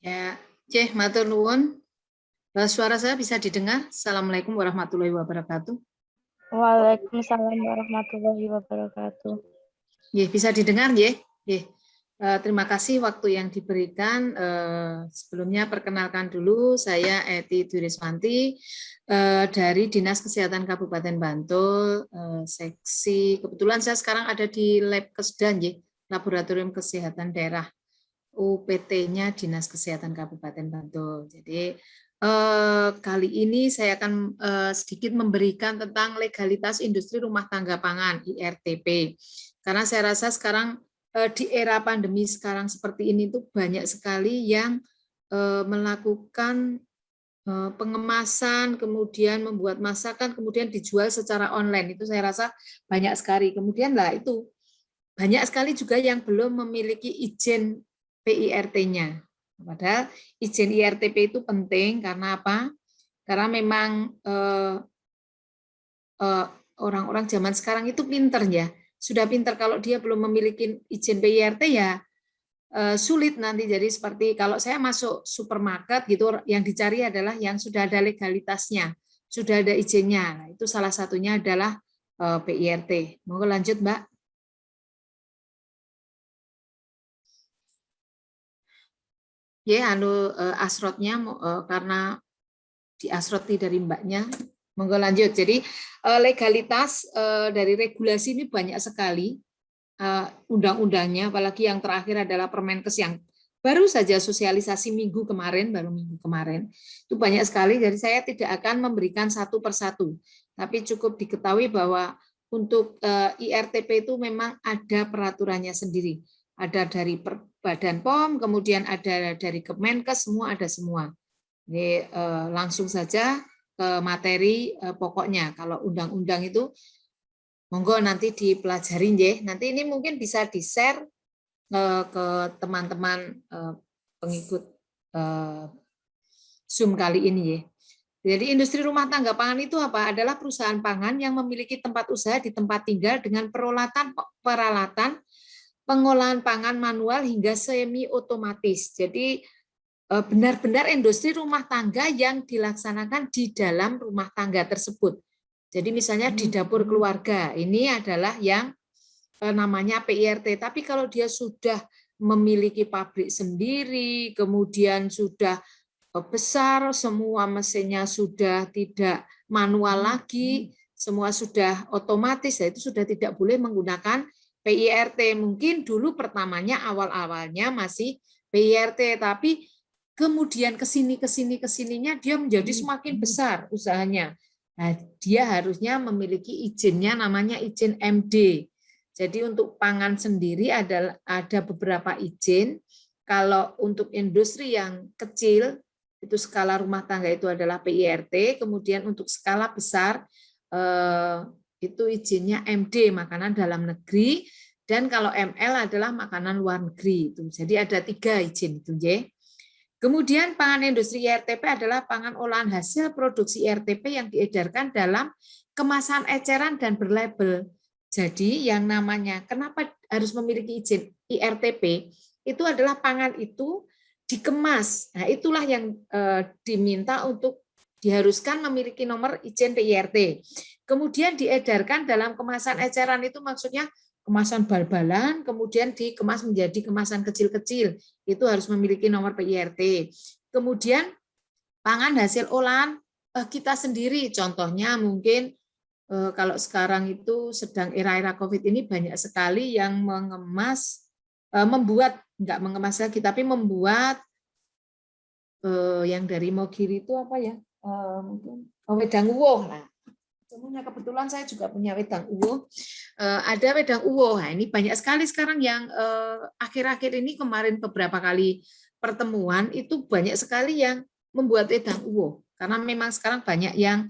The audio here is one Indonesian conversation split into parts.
Ya, Ceh, matur nuwun. Suara saya bisa didengar? Assalamualaikum warahmatullahi wabarakatuh. Waalaikumsalam warahmatullahi wabarakatuh. Ye, bisa didengar, ya? Terima kasih waktu yang diberikan. Sebelumnya perkenalkan dulu, saya Eti Duriswanti dari Dinas Kesehatan Kabupaten Bantul, seksi. Kebetulan saya sekarang ada di Lab Kesdan, ya, Laboratorium Kesehatan Daerah. UPT-nya Dinas Kesehatan Kabupaten Bantul. Jadi kali ini saya akan sedikit memberikan tentang legalitas industri rumah tangga pangan (IRTP). Karena saya rasa sekarang di era pandemi sekarang seperti ini tuh banyak sekali yang melakukan pengemasan, kemudian membuat masakan, kemudian dijual secara online. Itu saya rasa banyak sekali. Kemudian lah itu banyak sekali juga yang belum memiliki izin PIRT-nya. Padahal izin IRTP itu penting karena apa? Karena memang orang-orang zaman sekarang itu pinter ya. Sudah pinter, kalau dia belum memiliki izin PIRT ya sulit nanti. Jadi seperti kalau saya masuk supermarket gitu, yang dicari adalah yang sudah ada legalitasnya, sudah ada izinnya. Nah, itu salah satunya adalah PIRT. Mau lanjut, Mbak? Ya, asrotnya karena diasroti dari mbaknya, monggo lanjut. Jadi legalitas dari regulasi ini banyak sekali undang-undangnya, apalagi yang terakhir adalah Permenkes yang baru saja sosialisasi minggu kemarin, itu banyak sekali. Jadi saya tidak akan memberikan satu persatu, tapi cukup diketahui bahwa untuk IRTP itu memang ada peraturannya sendiri. Ada dari Badan POM, kemudian ada dari Kemenkes, semua ada semua. Jadi langsung saja ke materi pokoknya. Kalau undang-undang itu monggo nanti dipelajari, nggih. Nanti ini mungkin bisa di-share ke teman-teman pengikut Zoom kali ini, ya. Jadi industri rumah tangga pangan itu apa? Adalah perusahaan pangan yang memiliki tempat usaha di tempat tinggal dengan peralatan pengolahan pangan manual hingga semi otomatis. Jadi benar-benar industri rumah tangga yang dilaksanakan di dalam rumah tangga tersebut. Jadi misalnya di dapur keluarga, ini adalah yang namanya PIRT. Tapi kalau dia sudah memiliki pabrik sendiri, kemudian sudah besar, semua mesinnya sudah tidak manual lagi, semua sudah otomatis, ya itu sudah tidak boleh menggunakan PIRT. Mungkin dulu pertamanya awal-awalnya masih PIRT, tapi kemudian kesininya dia menjadi semakin besar usahanya. Nah, dia harusnya memiliki izinnya, namanya izin MD. Jadi untuk pangan sendiri ada beberapa izin. Kalau untuk industri yang kecil, itu skala rumah tangga itu adalah PIRT, kemudian untuk skala besar itu izinnya MD, makanan dalam negeri, dan kalau ML adalah makanan luar negeri. Jadi ada 3 izin itu, ya. Kemudian pangan industri IRTP adalah pangan olahan hasil produksi IRTP yang diedarkan dalam kemasan eceran dan berlabel. Jadi yang namanya kenapa harus memiliki izin IRTP itu adalah pangan itu dikemas. Nah, itulah yang diminta untuk diharuskan memiliki nomor izin PIRT. Kemudian diedarkan dalam kemasan eceran, itu maksudnya kemasan bal-balan, kemudian dikemas menjadi kemasan kecil-kecil. Itu harus memiliki nomor PIRT. Kemudian pangan hasil olahan kita sendiri, contohnya mungkin kalau sekarang itu sedang era-era COVID ini banyak sekali yang mengemas, enggak mengemas lagi, tapi membuat yang dari Mogiri itu apa ya? Mungkin wedang uwoh. Nah, semuanya kebetulan saya juga punya wedang uwoh. Ada wedang uwoh. Nah, ini banyak sekali sekarang yang akhir-akhir ini, kemarin beberapa kali pertemuan itu banyak sekali yang membuat wedang uwoh. Karena memang sekarang banyak yang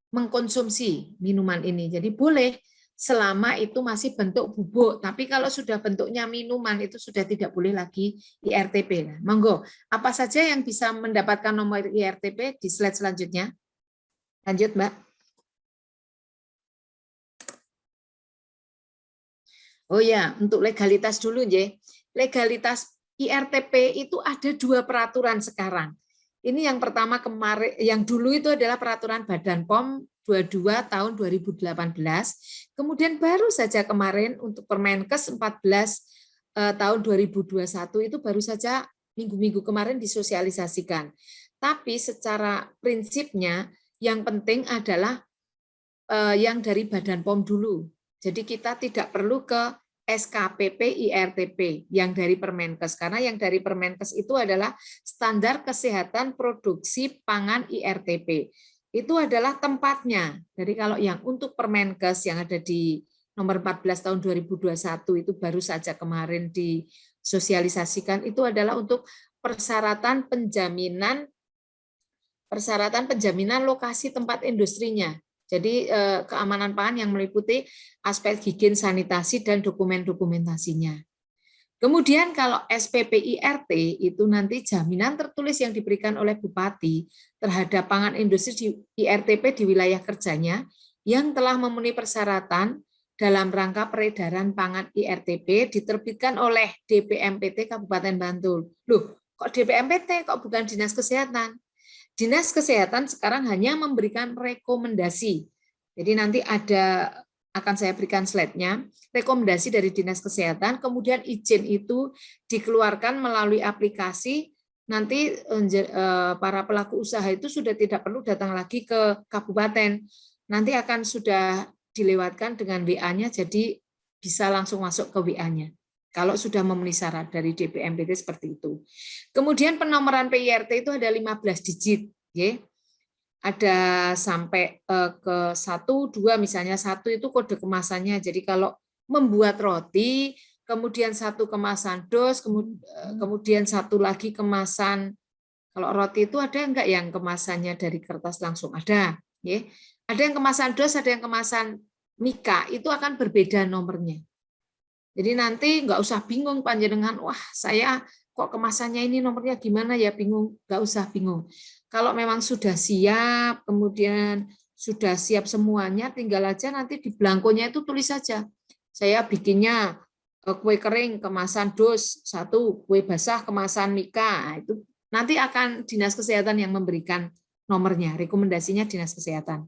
mengkonsumsi minuman ini. Jadi boleh selama itu masih bentuk bubuk. Tapi kalau sudah bentuknya minuman itu sudah tidak boleh lagi IRTP. Nah, monggo, apa saja yang bisa mendapatkan nomor IRTP di slide selanjutnya? Lanjut, Mbak. Oh ya, untuk legalitas dulu, ya. Legalitas IRTP itu ada 2 peraturan sekarang. Ini yang pertama kemarin, yang dulu itu adalah peraturan Badan POM 22 tahun 2018. Kemudian baru saja kemarin untuk Permenkes 14 tahun 2021 itu baru saja minggu-minggu kemarin disosialisasikan. Tapi secara prinsipnya yang penting adalah yang dari Badan POM dulu. Jadi kita tidak perlu ke SKPP IRTP yang dari Permenkes, karena yang dari Permenkes itu adalah standar kesehatan produksi pangan IRTP. Itu adalah tempatnya. Jadi kalau yang untuk Permenkes yang ada di nomor 14 tahun 2021 itu baru saja kemarin disosialisasikan, itu adalah untuk persyaratan penjaminan lokasi tempat industrinya. Jadi keamanan pangan yang meliputi aspek higien sanitasi dan dokumentasinya. Kemudian kalau SPPIRT itu nanti jaminan tertulis yang diberikan oleh Bupati terhadap pangan industri di IRTP di wilayah kerjanya yang telah memenuhi persyaratan dalam rangka peredaran pangan IRTP diterbitkan oleh DPMPT Kabupaten Bantul. Loh, kok DPMPT, kok bukan Dinas Kesehatan? Dinas Kesehatan sekarang hanya memberikan rekomendasi. Jadi nanti akan saya berikan slide-nya, rekomendasi dari Dinas Kesehatan, kemudian izin itu dikeluarkan melalui aplikasi, nanti para pelaku usaha itu sudah tidak perlu datang lagi ke kabupaten, nanti akan sudah dilewatkan dengan WA-nya, jadi bisa langsung masuk ke WA-nya. Kalau sudah memenuhi syarat dari DPMPT seperti itu. Kemudian penomoran PIRT itu ada 15 digit. Ya. Ada sampai ke 1, 2, misalnya 1 itu kode kemasannya. Jadi kalau membuat roti, kemudian 1 kemasan dos, kemudian 1 lagi kemasan, kalau roti itu ada enggak yang kemasannya dari kertas langsung? Ada. Ya. Ada yang kemasan dos, ada yang kemasan mika, itu akan berbeda nomornya. Jadi nanti nggak usah bingung panjenengan, wah saya kok kemasannya ini nomornya gimana ya, bingung, nggak usah bingung. Kalau memang sudah siap, kemudian sudah siap semuanya, tinggal aja nanti di belangkonya itu tulis saja. Saya bikinnya kue kering kemasan dos 1, kue basah kemasan mika, itu nanti akan Dinas Kesehatan yang memberikan nomornya, rekomendasinya Dinas Kesehatan.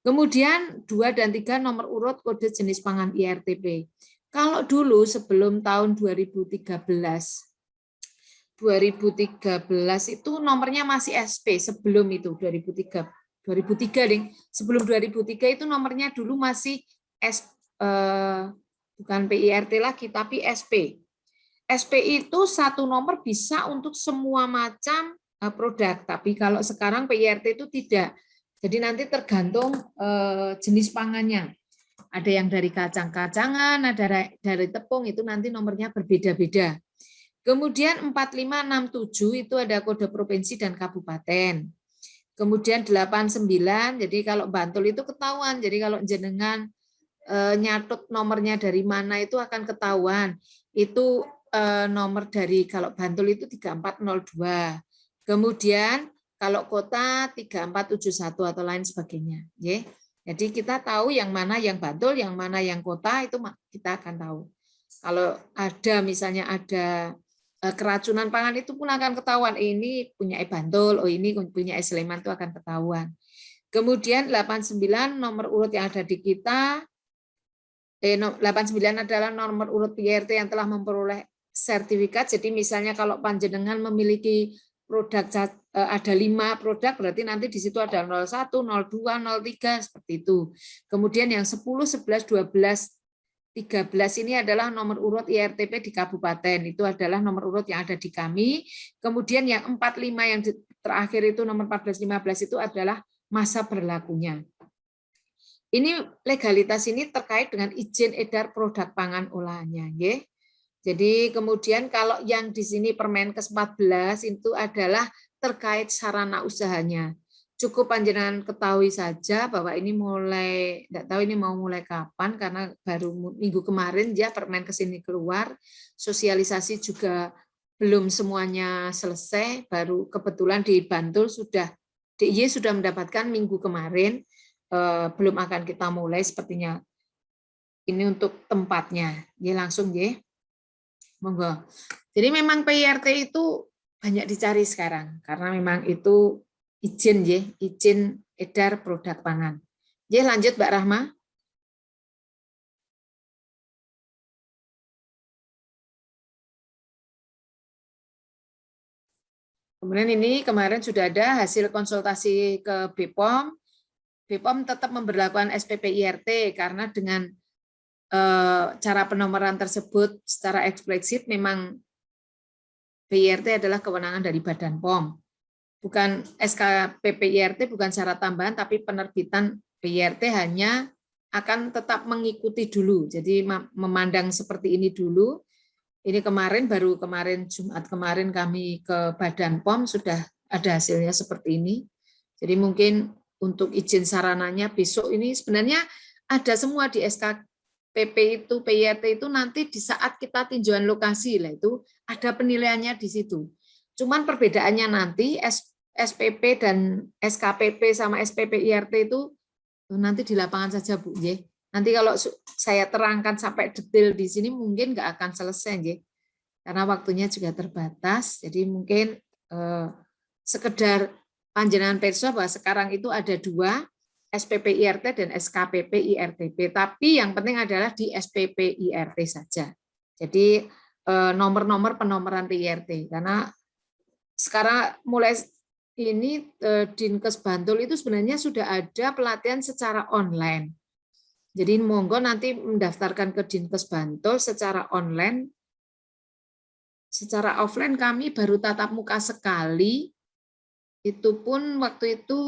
Kemudian 2 dan 3 nomor urut kode jenis pangan IRTP. Kalau dulu sebelum tahun 2013 itu nomornya masih SP, sebelum itu 2003 deh. Sebelum 2003 itu nomornya dulu masih bukan PIRT lagi tapi SP. SP itu 1 nomor bisa untuk semua macam produk, tapi kalau sekarang PIRT itu tidak. Jadi nanti tergantung jenis pangannya. Ada yang dari kacang-kacangan, ada dari tepung, itu nanti nomornya berbeda-beda. Kemudian 4567 itu ada kode provinsi dan kabupaten. Kemudian 89, jadi kalau Bantul itu ketahuan. Jadi kalau jenengan nyatut nomornya dari mana itu akan ketahuan. Itu nomor dari kalau Bantul itu 3402. Kemudian kalau kota 3471 atau lain sebagainya. Ya. Jadi kita tahu yang mana yang Bantul, yang mana yang kota, itu kita akan tahu. Kalau ada misalnya ada keracunan pangan itu pun akan ketahuan, ini punya Bantul, oh ini punya Sleman, itu akan ketahuan. Kemudian 89 nomor urut yang ada di kita, 89 adalah nomor urut PIRT yang telah memperoleh sertifikat. Jadi misalnya kalau panjenengan memiliki produk ada 5 produk, berarti nanti di situ ada 01, 02, 03 seperti itu. Kemudian yang 10, 11, 12, 13 ini adalah nomor urut IRTP di kabupaten. Itu adalah nomor urut yang ada di kami. Kemudian yang 45 yang terakhir itu nomor 14, 15 itu adalah masa berlakunya. Ini legalitas ini terkait dengan izin edar produk pangan olahannya, ya. Jadi kemudian kalau yang di sini Permenkes 14 itu adalah terkait sarana usahanya. Cukup panjenengan ketahui saja bahwa ini mulai, tidak tahu ini mau mulai kapan, karena baru minggu kemarin ya Permenkes ini keluar, sosialisasi juga belum semuanya selesai, baru kebetulan di Bantul sudah, DIY sudah mendapatkan minggu kemarin, belum akan kita mulai sepertinya. Ini untuk tempatnya, ya langsung ya. Monggo. Jadi memang PIRT itu banyak dicari sekarang karena memang itu izin ya, izin edar produk pangan. Ya, lanjut Mbak Rahma. Kemudian ini kemarin sudah ada hasil konsultasi ke BPOM. BPOM tetap memberlakukan SPP IRT karena dengan cara penomoran tersebut secara eksplisit memang PIRT adalah kewenangan dari Badan POM. Bukan SKPP IRT bukan syarat tambahan, tapi penerbitan PIRT hanya akan tetap mengikuti dulu. Jadi memandang seperti ini dulu. Ini baru kemarin Jumat kemarin kami ke Badan POM sudah ada hasilnya seperti ini. Jadi mungkin untuk izin sarananya besok ini sebenarnya ada semua di SKPP itu, PIRT itu nanti di saat kita tinjauan lokasi lah itu ada penilaiannya di situ. Cuman perbedaannya nanti SPP dan SKPP sama SPP IRT itu nanti di lapangan saja Bu. Nanti kalau saya terangkan sampai detail di sini mungkin nggak akan selesai karena waktunya juga terbatas. Jadi mungkin sekedar panjenengan perso bahwa sekarang itu ada 2, SPP IRT dan SKPP IRTP. Tapi yang penting adalah di SPP IRT saja. Jadi nomor-nomor penomoran PIRT karena sekarang mulai ini Dinkes Bantul itu sebenarnya sudah ada pelatihan secara online. Jadi monggo nanti mendaftarkan ke Dinkes Bantul secara online. Secara offline kami baru tatap muka sekali. Itu pun waktu itu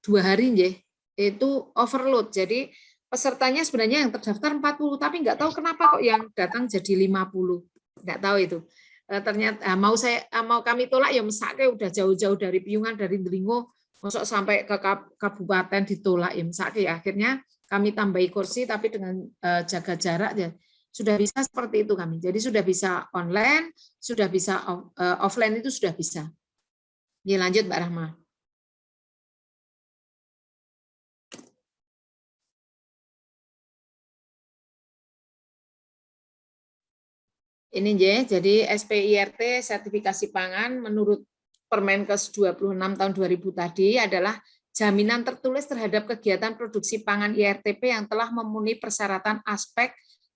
2 hari itu overload. Jadi pesertanya sebenarnya yang terdaftar 40, tapi nggak tahu kenapa kok yang datang jadi 50. Nggak tahu itu. Ternyata mau kami tolak ya mesake udah jauh-jauh dari Piungan, dari Delingo, masuk sampai ke kabupaten ditolak ya mesake. Akhirnya kami tambahi kursi tapi dengan jaga jarak ya sudah bisa seperti itu kami. Jadi sudah bisa online, sudah bisa offline itu sudah bisa. Ya, lanjut Mbak Rahma. Ini jadi SPIRT sertifikasi pangan menurut Permenkes 26 tahun 2000 tadi adalah jaminan tertulis terhadap kegiatan produksi pangan IRTP yang telah memenuhi persyaratan aspek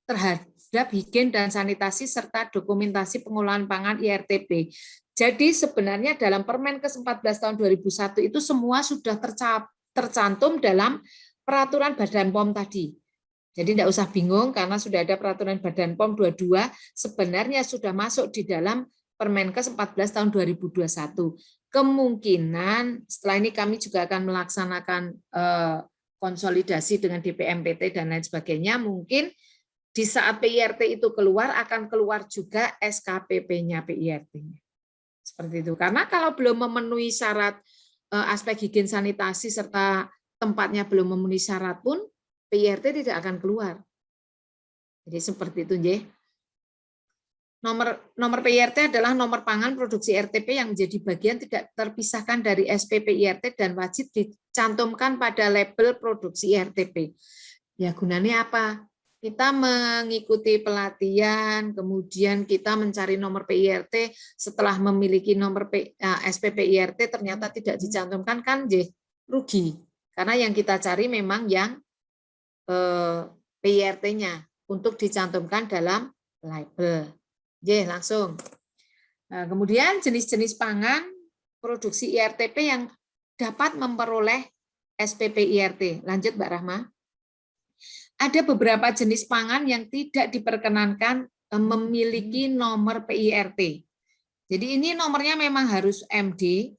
terhadap higien dan sanitasi serta dokumentasi pengolahan pangan IRTP. Jadi sebenarnya dalam Permenkes 14 tahun 2001 itu semua sudah tercantum dalam peraturan Badan POM tadi. Jadi tidak usah bingung karena sudah ada peraturan Badan POM 22 sebenarnya sudah masuk di dalam Permenkes 14 tahun 2021. Kemungkinan setelah ini kami juga akan melaksanakan konsolidasi dengan DPMPT dan lain sebagainya. Mungkin di saat PIRT itu keluar akan keluar juga SKPP-nya PIRT-nya. Seperti itu. Karena kalau belum memenuhi syarat aspek higien sanitasi serta tempatnya belum memenuhi syarat pun PIRT tidak akan keluar. Jadi seperti itu, J. Nomor PIRT adalah nomor pangan produksi RTP yang menjadi bagian tidak terpisahkan dari SPP IRT dan wajib dicantumkan pada label produksi RTP. Ya, gunanya apa? Kita mengikuti pelatihan, kemudian kita mencari nomor PIRT, setelah memiliki nomor SPP IRT ternyata tidak dicantumkan, kan J, rugi. Karena yang kita cari memang yang PIRT-nya untuk dicantumkan dalam label. Oke, langsung. Nah, kemudian jenis-jenis pangan produksi IRTP yang dapat memperoleh SPP IRT. Lanjut, Mbak Rahma. Ada beberapa jenis pangan yang tidak diperkenankan memiliki nomor PIRT. Jadi ini nomornya memang harus MD.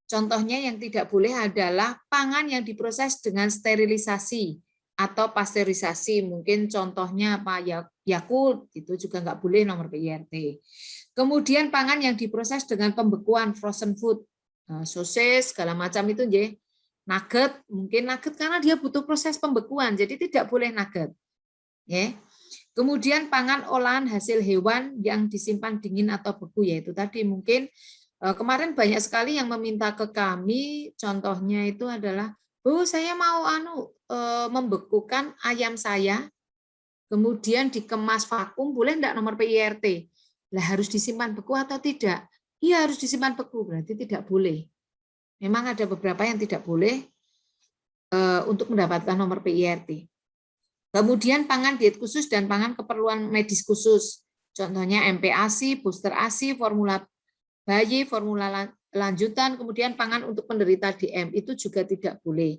Contohnya yang tidak boleh adalah pangan yang diproses dengan sterilisasi atau pasteurisasi, mungkin contohnya apa, Yakult, itu juga nggak boleh nomor PIRT. Kemudian pangan yang diproses dengan pembekuan, frozen food, sosis, segala macam itu, nugget, mungkin nugget karena dia butuh proses pembekuan, jadi tidak boleh nugget. Kemudian pangan olahan hasil hewan yang disimpan dingin atau beku, yaitu tadi mungkin kemarin banyak sekali yang meminta ke kami, contohnya itu adalah, Bu, saya mau membekukan ayam saya, kemudian dikemas vakum, boleh enggak nomor PIRT? Lah harus disimpan beku atau tidak? Iya harus disimpan beku, berarti tidak boleh. Memang ada beberapa yang tidak boleh untuk mendapatkan nomor PIRT. Kemudian pangan diet khusus dan pangan keperluan medis khusus. Contohnya MPASI, booster ASI, formula bayi, formula lanjutan, kemudian pangan untuk penderita DM itu juga tidak boleh.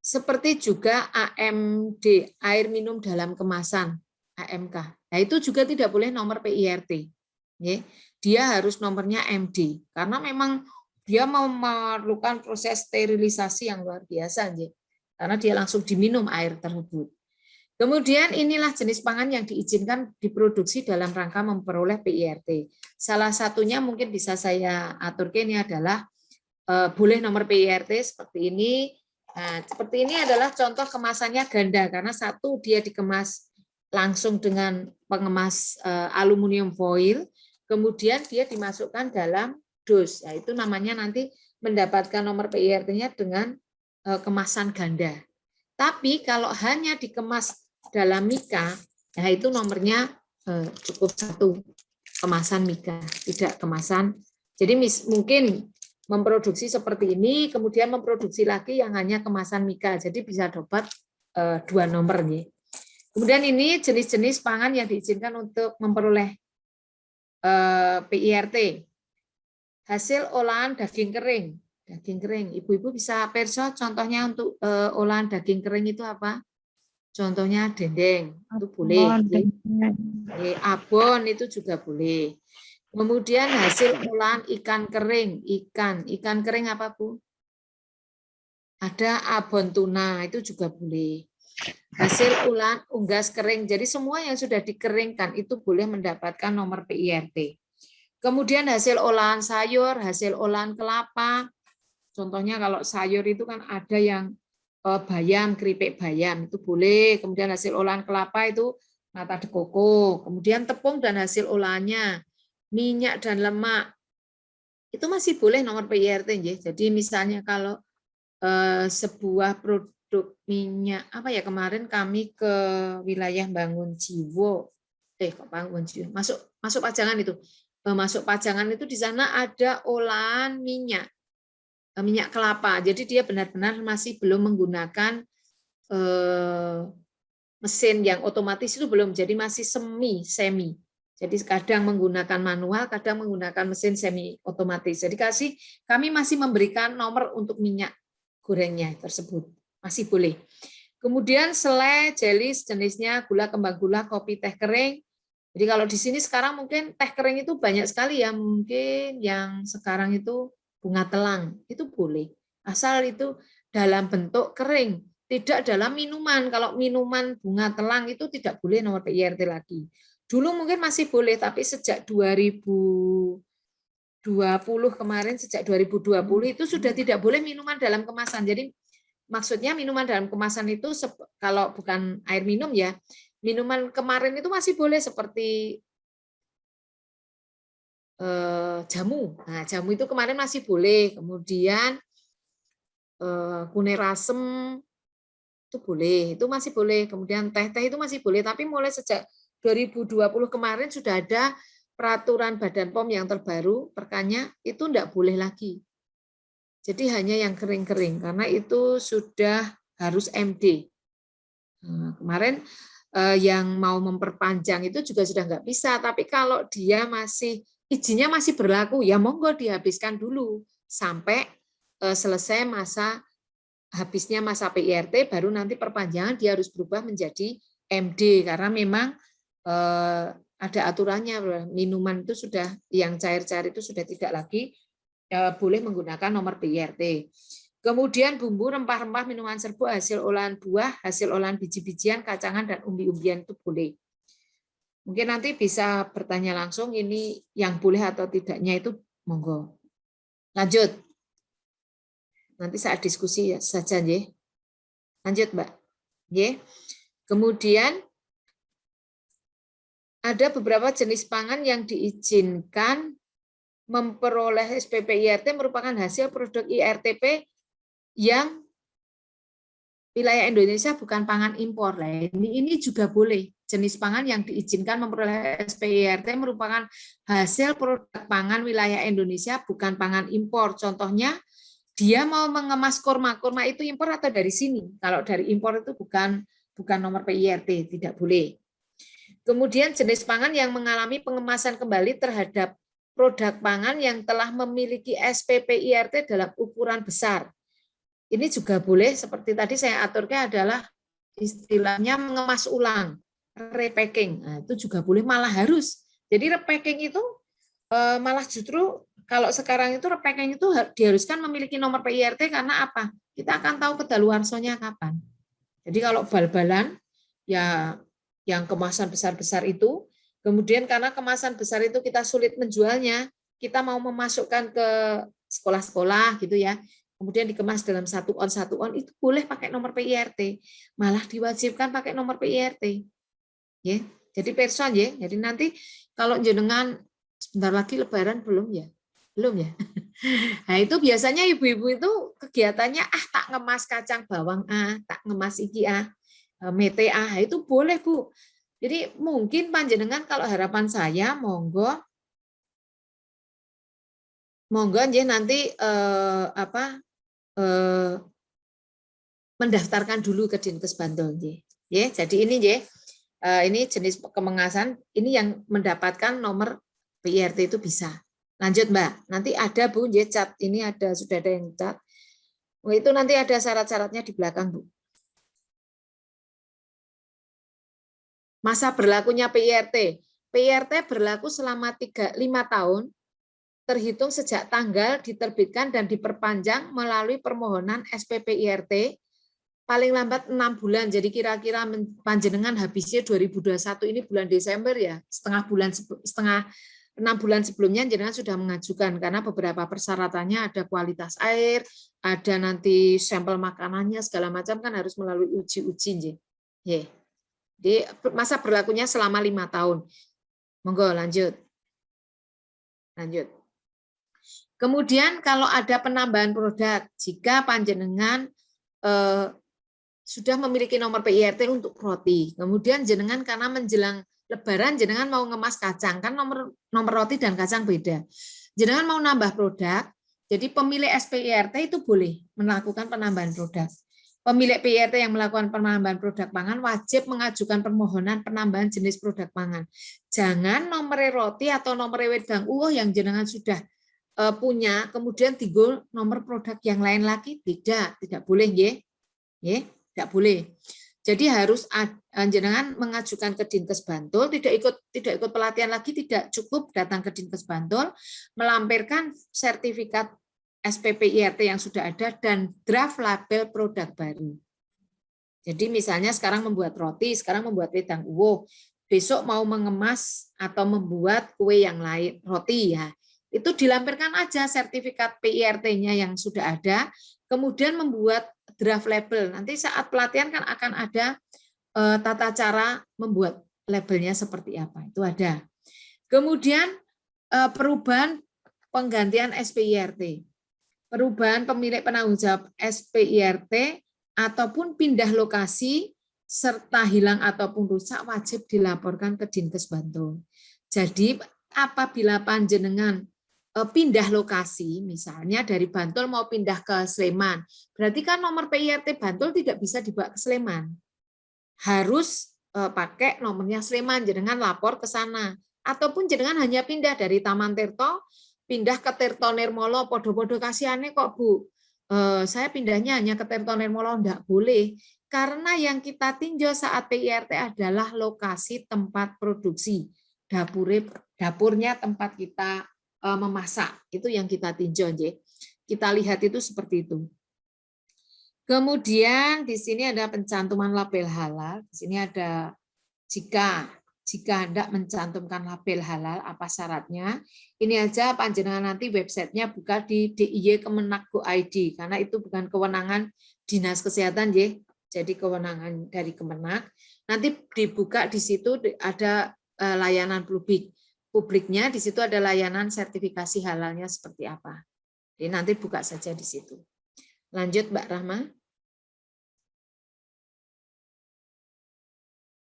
Seperti juga AMD, air minum dalam kemasan, AMK. Nah, itu juga tidak boleh nomor PIRT. Dia harus nomornya MD, karena memang dia memerlukan proses sterilisasi yang luar biasa, karena dia langsung diminum air tersebut. Kemudian inilah jenis pangan yang diizinkan diproduksi dalam rangka memperoleh PIRT. Salah satunya mungkin bisa saya aturkan ini adalah boleh nomor PIRT seperti ini. Nah, seperti ini adalah contoh kemasannya ganda karena satu dia dikemas langsung dengan pengemas aluminium foil, kemudian dia dimasukkan dalam dus. Nah, itu namanya nanti mendapatkan nomor PIRT-nya dengan kemasan ganda. Tapi kalau hanya dikemas dalam mika, nah itu nomornya cukup satu kemasan mika, tidak kemasan. Jadi mungkin memproduksi seperti ini, kemudian memproduksi lagi yang hanya kemasan mika, jadi bisa dapat 2 nomor. Kemudian ini jenis-jenis pangan yang diizinkan untuk memperoleh PIRT. Hasil olahan daging kering. Daging kering, ibu-ibu bisa perso contohnya untuk olahan daging kering itu apa? Contohnya dendeng, itu boleh. Abon itu juga boleh. Kemudian hasil olahan ikan kering, ikan kering apa Bu? Ada abon tuna, itu juga boleh. Hasil olahan unggas kering, jadi semua yang sudah dikeringkan itu boleh mendapatkan nomor PIRT. Kemudian hasil olahan sayur, hasil olahan kelapa, contohnya kalau sayur itu kan ada yang bayam, keripik bayam itu boleh. Kemudian hasil olahan kelapa itu nata de coco. Kemudian tepung dan hasil olahannya, minyak dan lemak itu masih boleh nomor PIRT. Jadi misalnya kalau sebuah produk minyak apa ya, kemarin kami ke wilayah Bangun Jiwo, kok Bangun Jiwo, masuk Pajangan itu, masuk Pajangan itu di sana ada olahan minyak kelapa. Jadi dia benar-benar masih belum menggunakan mesin yang otomatis, itu belum, jadi masih semi. Jadi kadang menggunakan manual, kadang menggunakan mesin semi otomatis. Jadi kami masih memberikan nomor untuk minyak gorengnya tersebut, masih boleh. Kemudian selai, jelly jenisnya, gula kembang gula, kopi, teh kering. Jadi kalau di sini sekarang mungkin teh kering itu banyak sekali ya, mungkin yang sekarang itu bunga telang, itu boleh. Asal itu dalam bentuk kering, tidak dalam minuman. Kalau minuman bunga telang itu tidak boleh nomor PIRT lagi. Dulu mungkin masih boleh, tapi sejak 2020 kemarin, sejak 2020 itu sudah tidak boleh minuman dalam kemasan. Jadi maksudnya minuman dalam kemasan itu kalau bukan air minum ya, minuman kemarin itu masih boleh seperti jamu. Nah, jamu itu kemarin masih boleh. Kemudian kunir asem itu boleh, itu masih boleh. Kemudian teh-teh itu masih boleh, tapi mulai sejak 2020 kemarin sudah ada peraturan Badan POM yang terbaru, perkanya itu enggak boleh lagi. Jadi hanya yang kering-kering, karena itu sudah harus MD. Nah, kemarin yang mau memperpanjang itu juga sudah nggak bisa, tapi kalau dia masih izinnya masih berlaku, ya monggo dihabiskan dulu sampai selesai habisnya masa PIRT, baru nanti perpanjangan dia harus berubah menjadi MD, karena memang ada aturannya, minuman itu sudah, yang cair-cair itu sudah tidak lagi boleh menggunakan nomor PIRT. Kemudian bumbu, rempah-rempah, minuman serbuk, hasil olahan buah, hasil olahan biji-bijian, kacangan, dan umbi-umbian itu boleh. Mungkin nanti bisa bertanya langsung ini yang boleh atau tidaknya itu monggo. Lanjut. Nanti saat diskusi saja, ya. Lanjut, Mbak. Ya. Kemudian ada beberapa jenis pangan yang diizinkan memperoleh SPPIRT merupakan hasil produk IRTP yang wilayah Indonesia bukan pangan impor. Ini juga boleh. jenis pangan yang diizinkan memperoleh SPIRT merupakan hasil produk pangan wilayah Indonesia, bukan pangan impor. Contohnya, dia mau mengemas kurma, kurma itu impor atau dari sini? Kalau dari impor itu bukan nomor PIRT, tidak boleh. Kemudian jenis pangan yang mengalami pengemasan kembali terhadap produk pangan yang telah memiliki SPPIRT dalam ukuran besar. Ini juga boleh, seperti tadi saya aturkan adalah istilahnya mengemas ulang, repacking. Nah, itu juga boleh, malah harus. Jadi repacking itu malah justru kalau sekarang itu repacking itu diharuskan memiliki nomor PIRT karena apa? Kita akan tahu kedaluarsanya kapan. Jadi kalau bal-balan ya yang kemasan besar-besar itu, kemudian karena kemasan besar itu kita sulit menjualnya, kita mau memasukkan ke sekolah-sekolah gitu ya, kemudian dikemas dalam 1 on itu boleh pakai nomor PIRT, malah diwajibkan pakai nomor PIRT. Ya, jadi person ya. Jadi nanti kalau jenengan sebentar lagi Lebaran belum ya? Belum ya? Nah, itu biasanya ibu-ibu itu kegiatannya tak ngemas kacang bawang tak ngemas iki mete itu boleh, Bu. Jadi mungkin panjenengan kalau harapan saya monggo nggih nanti mendaftarkan dulu ke Dinkes Bantul nggih. Ya, jadi ini nggih. Ini jenis kemenggasan, ini yang mendapatkan nomor PIRT itu bisa. Lanjut Mbak, nanti ada Bu, cat ini sudah ada yang cat. Itu nanti ada syarat-syaratnya di belakang Bu. Masa berlakunya PIRT. PIRT berlaku selama 5 tahun, terhitung sejak tanggal diterbitkan dan diperpanjang melalui permohonan SPPIRT paling lambat 6 bulan. Jadi kira-kira panjenengan habisnya 2021 ini bulan Desember ya, setengah 6 bulan sebelumnya jenengan sudah mengajukan karena beberapa persyaratannya ada kualitas air, ada nanti sampel makanannya segala macam kan harus melalui uji-uji. Jadi masa berlakunya selama 5 tahun. Monggo lanjut. Kemudian kalau ada penambahan produk, jika panjenengan sudah memiliki nomor PIRT untuk roti. Kemudian jenengan karena menjelang Lebaran jenengan mau ngemas kacang, kan nomor roti dan kacang beda. Jenengan mau nambah produk, jadi pemilik SPIRT itu boleh melakukan penambahan produk. Pemilik PIRT yang melakukan penambahan produk pangan wajib mengajukan permohonan penambahan jenis produk pangan. Jangan nomor roti atau nomor wedang yang jenengan sudah punya, kemudian tinggal nomor produk yang lain lagi, tidak boleh nggih. Tidak boleh. Jadi harus jenengan mengajukan ke Dinkes Bantul, tidak ikut pelatihan lagi, tidak cukup datang ke Dinkes Bantul, melampirkan sertifikat SPPIRT yang sudah ada dan draft label produk baru. Jadi misalnya sekarang membuat roti, sekarang membuat wedang uwoh, besok mau mengemas atau membuat kue yang lain, roti ya, itu dilampirkan aja sertifikat PIRT-nya yang sudah ada, kemudian membuat draft label. Nanti saat pelatihan kan akan ada tata cara membuat labelnya seperti apa. Itu ada. Kemudian perubahan penggantian SPIRT. Perubahan pemilik penanggung jawab SPIRT ataupun pindah lokasi serta hilang ataupun rusak wajib dilaporkan ke Dinkes Bantul. Jadi apabila panjenengan pindah lokasi, misalnya dari Bantul mau pindah ke Sleman, berarti kan nomor PIRT Bantul tidak bisa dibawa ke Sleman. Harus pakai nomornya Sleman, jenengan lapor ke sana. Ataupun jenengan hanya pindah dari Taman Tirto, pindah ke Tirto Nirmolo, podo-podo kasihane kok Bu. Saya pindahnya hanya ke Tirto Nirmolo, enggak boleh. Karena yang kita tinjau saat PIRT adalah lokasi tempat produksi. Dapurnya tempat kita memasak, itu yang kita tinjau. Kita lihat itu seperti itu. Kemudian di sini ada pencantuman label halal. Di sini ada jika hendak mencantumkan label halal apa syaratnya. Ini aja panjenengan nanti websitenya buka di DIY Kemenak.go.id karena itu bukan kewenangan Dinas Kesehatan jadi kewenangan dari Kemenak. Nanti dibuka di situ ada layanan publiknya, di situ ada layanan sertifikasi halalnya seperti apa. Jadi nanti buka saja di situ. Lanjut Mbak Rahma.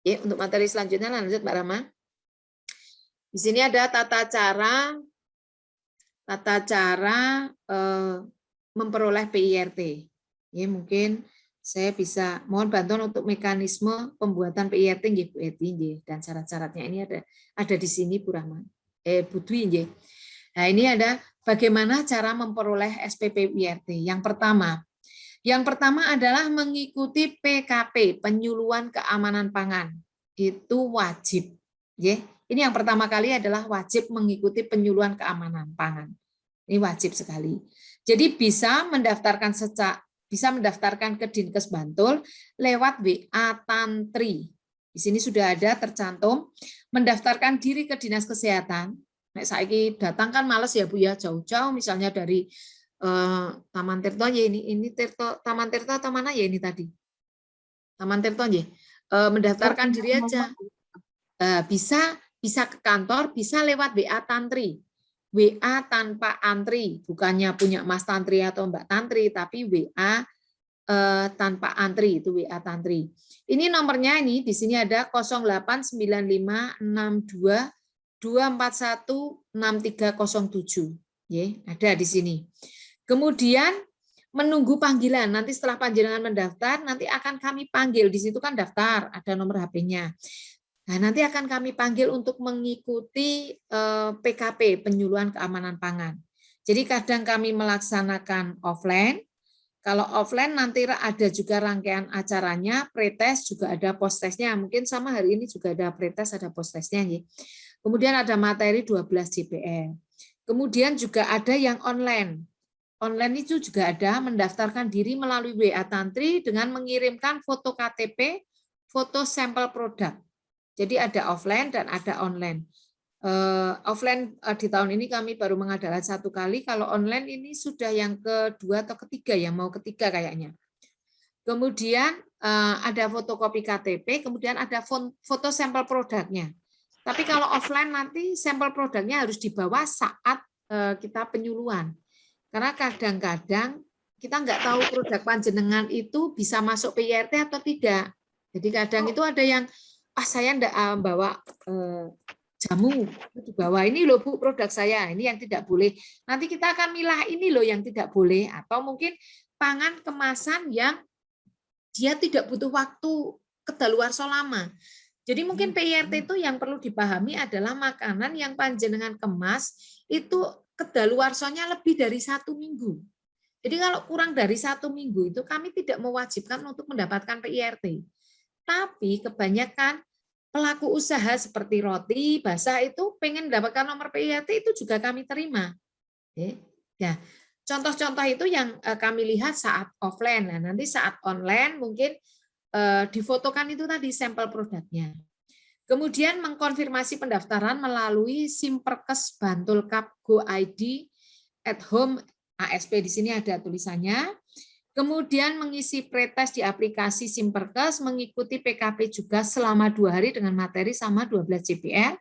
Ya, untuk materi selanjutnya lanjut Mbak Rama. Di sini ada tata cara memperoleh PIRT. Ya, mungkin saya bisa mohon bantuan untuk mekanisme pembuatan PIRT nggih Bu Eti nggih, dan syarat-syaratnya ini ada di sini Bu Rahma. Bu Dwi nggih. Nah, ini ada bagaimana cara memperoleh SPP PIRT. Yang pertama adalah mengikuti PKP, penyuluhan keamanan pangan. Itu wajib. Ya. Ini yang pertama kali adalah wajib mengikuti penyuluhan keamanan pangan. Ini wajib sekali. Jadi bisa mendaftarkan ke Dinkes Bantul lewat WA Tantri. Di sini sudah ada tercantum mendaftarkan diri ke Dinas Kesehatan. Nek saiki datang kan males ya Bu ya, jauh-jauh misalnya dari Taman Tirto ya, ini Taman Tirto atau mana ya ini tadi? Taman Tirto ya. Mendaftarkan diri aja. Bisa ke kantor, bisa lewat WA Tantri. WA tanpa antri, bukannya punya Mas Tantri atau Mbak Tantri, tapi WA tanpa antri, itu WA Tantri. Ini nomornya ini di sini ada 089562416307. Ya, ada di sini. Kemudian menunggu panggilan. Nanti setelah panjenengan mendaftar, nanti akan kami panggil. Di situ kan daftar, ada nomor HP-nya. Nah, nanti akan kami panggil untuk mengikuti PKP, penyuluhan keamanan pangan. Jadi kadang kami melaksanakan offline. Kalau offline nanti ada juga rangkaian acaranya, pretest juga ada posttestnya. Mungkin sama hari ini juga ada pretest, ada posttestnya. Kemudian ada materi 12 JPL. Kemudian juga ada yang online. Online itu juga ada mendaftarkan diri melalui WA Tantri dengan mengirimkan foto KTP, foto sampel produk. Jadi ada offline dan ada online. Offline di tahun ini kami baru mengadakan 1 kali. Kalau online ini sudah yang kedua atau ketiga, yang mau ketiga kayaknya. Kemudian ada fotokopi KTP, kemudian ada foto sampel produknya. Tapi kalau offline nanti sampel produknya harus dibawa saat kita penyuluhan. Karena kadang-kadang kita nggak tahu produk panjenengan itu bisa masuk PIRT atau tidak. Jadi kadang itu ada yang saya enggak bawa jamu, dibawa ini loh Bu produk saya, ini yang tidak boleh. Nanti kita akan milah ini loh yang tidak boleh, atau mungkin pangan kemasan yang dia tidak butuh waktu kedaluarsa lama. Jadi mungkin PIRT itu yang perlu dipahami adalah makanan yang panjenengan kemas itu kedaluarsanya lebih dari 1 minggu. Jadi kalau kurang dari 1 minggu itu kami tidak mewajibkan untuk mendapatkan PIRT. Tapi kebanyakan pelaku usaha seperti roti, basah itu pengen mendapatkan nomor PIRT itu juga kami terima. Ya, contoh-contoh itu yang kami lihat saat offline. Nah, nanti saat online mungkin difotokan itu tadi sampel produknya. Kemudian mengkonfirmasi pendaftaran melalui Simperkes Bantul Kap Go ID at home ASP, di sini ada tulisannya. Kemudian mengisi pretest di aplikasi Simperkes, mengikuti PKP juga selama 2 hari dengan materi sama 12 JPL,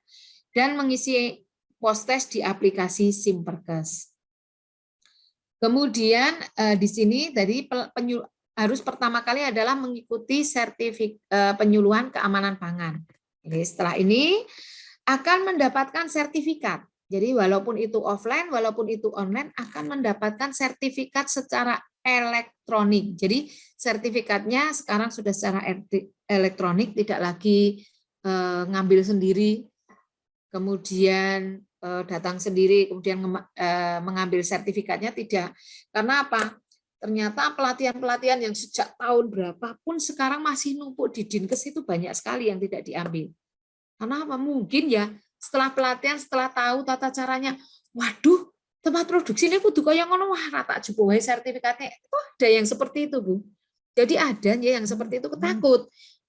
dan mengisi posttest di aplikasi Simperkes. Kemudian di sini dari harus pertama kali adalah mengikuti penyuluhan keamanan pangan. Jadi setelah ini akan mendapatkan sertifikat. Jadi walaupun itu offline, walaupun itu online, akan mendapatkan sertifikat secara elektronik. Jadi sertifikatnya sekarang sudah secara elektronik, tidak lagi ngambil sendiri, kemudian datang sendiri, kemudian mengambil sertifikatnya, tidak. Karena apa? Ternyata pelatihan-pelatihan yang sejak tahun berapapun sekarang masih numpuk di Dinkes itu banyak sekali yang tidak diambil. Karena apa? Mungkin ya setelah pelatihan, setelah tahu tata caranya, waduh, tempat produksi ini kudu kaya ngono, wah rata jebol wae sertifikatnya. Itu ada yang seperti itu, Bu. Jadi ada ya yang seperti itu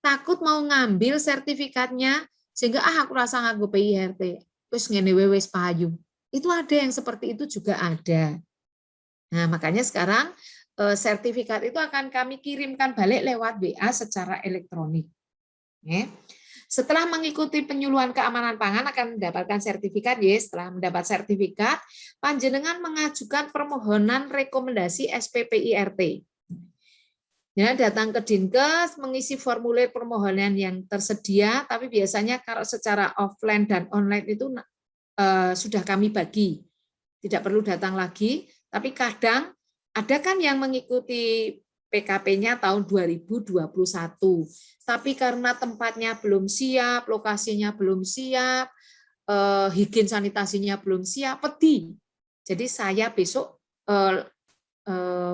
takut mau ngambil sertifikatnya sehingga aku rasa nganggo PIRT. Wis ngene wae wis payu. Itu ada yang seperti itu juga ada. Nah, makanya sekarang sertifikat itu akan kami kirimkan balik lewat WA secara elektronik. Setelah mengikuti penyuluhan keamanan pangan akan mendapatkan sertifikat. Setelah mendapat sertifikat, panjenengan mengajukan permohonan rekomendasi SPPIRT. Ya, datang ke Dinkes, mengisi formulir permohonan yang tersedia, tapi biasanya kalau secara offline dan online itu sudah kami bagi, tidak perlu datang lagi. Tapi kadang ada kan yang mengikuti PKP-nya tahun 2021, tapi karena tempatnya belum siap, lokasinya belum siap, higien sanitasinya belum siap, peti. Jadi saya besok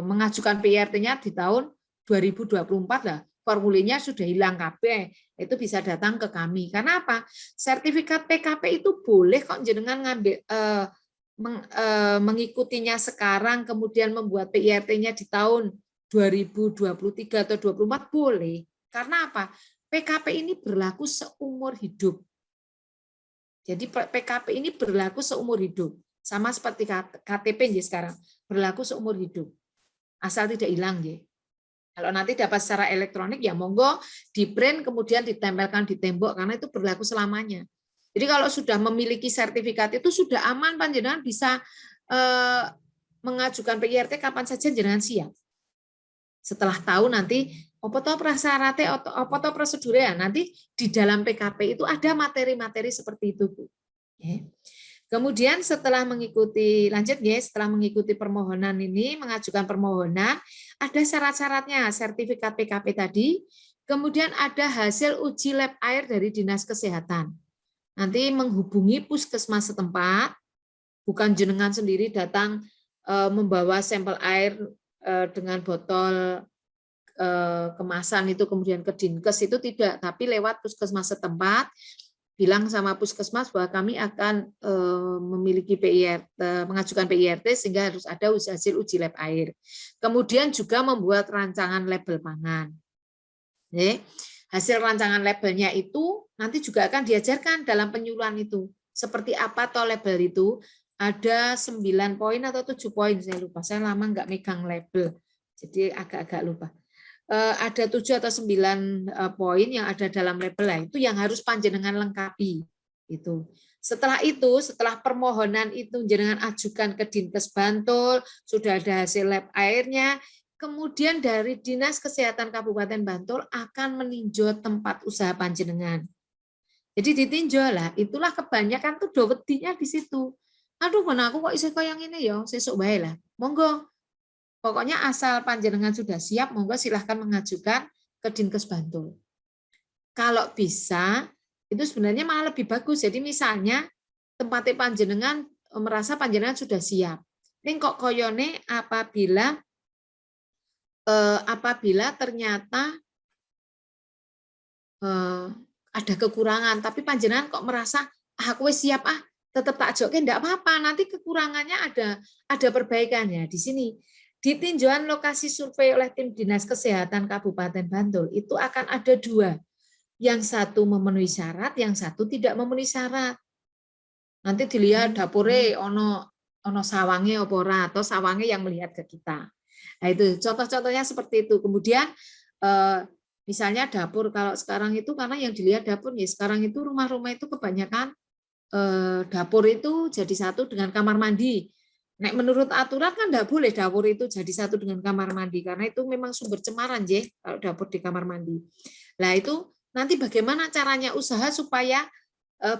mengajukan PIRT-nya di tahun 2024 lah, formulirnya sudah hilang KB, itu bisa datang ke kami. Karena apa? Sertifikat PKP itu boleh kok jenengan ngambil mengikutinya sekarang, kemudian membuat PIRT-nya di tahun 2023 atau 2024 boleh. Karena apa? PKP ini berlaku seumur hidup. Jadi PKP ini berlaku seumur hidup. Sama seperti KTP sekarang, berlaku seumur hidup. Asal tidak hilang ya. Kalau nanti dapat secara elektronik ya monggo di print kemudian ditempelkan di tembok karena itu berlaku selamanya. Jadi kalau sudah memiliki sertifikat itu sudah aman panjenengan bisa mengajukan PIRT kapan saja jenengan siap. Setelah tahu nanti apa toh prasyaratnya, apa toh prosedurnya, nanti di dalam PKP itu ada materi-materi seperti itu, Bu. Kemudian setelah mengikuti, lanjut ya, setelah mengikuti permohonan ini, mengajukan permohonan, ada syarat-syaratnya, sertifikat PKP tadi, kemudian ada hasil uji lab air dari Dinas Kesehatan. Nanti menghubungi puskesmas setempat, bukan jenengan sendiri datang membawa sampel air dengan botol kemasan itu kemudian ke Dinkes, itu tidak, tapi lewat puskesmas setempat, bilang sama puskesmas bahwa kami akan memiliki PIRT, mengajukan PIRT sehingga harus ada hasil uji lab air. Kemudian juga membuat rancangan label pangan. Hasil rancangan labelnya itu nanti juga akan diajarkan dalam penyuluhan itu. Seperti apa toh label itu? Ada 9 poin atau 7 poin, saya lupa. Saya lama nggak megang label, jadi agak-agak lupa. Ada 7 atau 9 poin yang ada dalam label lah, itu yang harus panjenengan lengkapi itu. Setelah itu, setelah permohonan itu jenengan ajukan ke Dinkes Bantul, sudah ada hasil lab airnya, kemudian dari Dinas Kesehatan Kabupaten Bantul akan meninjau tempat usaha panjenengan. Jadi ditinjau lah, itulah kebanyakan tuh dowetinya di situ. Aduh, mana aku kok iso yang ini ya, sesuk bae lah. Monggo. Pokoknya asal panjenengan sudah siap, monggo silahkan mengajukan ke Dinkes Bantul. Kalau bisa, itu sebenarnya malah lebih bagus. Jadi misalnya tempatnya panjenengan merasa panjenengan sudah siap. Ini kok koyone apabila ternyata ada kekurangan, tapi panjenengan kok merasa aku siap tetap tak jokin, enggak apa-apa. Nanti kekurangannya ada perbaikannya di sini. Di tinjauan lokasi survei oleh tim Dinas Kesehatan Kabupaten Bantul itu akan ada 2. Yang satu memenuhi syarat, yang satu tidak memenuhi syarat. Nanti dilihat dapure ono sawange apa ora, atau sawange yang melihat ke kita. Nah, itu contoh-contohnya seperti itu. Kemudian misalnya dapur, kalau sekarang itu karena yang dilihat dapur ya sekarang itu rumah-rumah itu kebanyakan dapur itu jadi satu dengan kamar mandi. Nek menurut aturan kan enggak boleh dapur itu jadi satu dengan kamar mandi karena itu memang sumber cemaran je kalau dapur di kamar mandi. Nah, itu nanti bagaimana caranya usaha supaya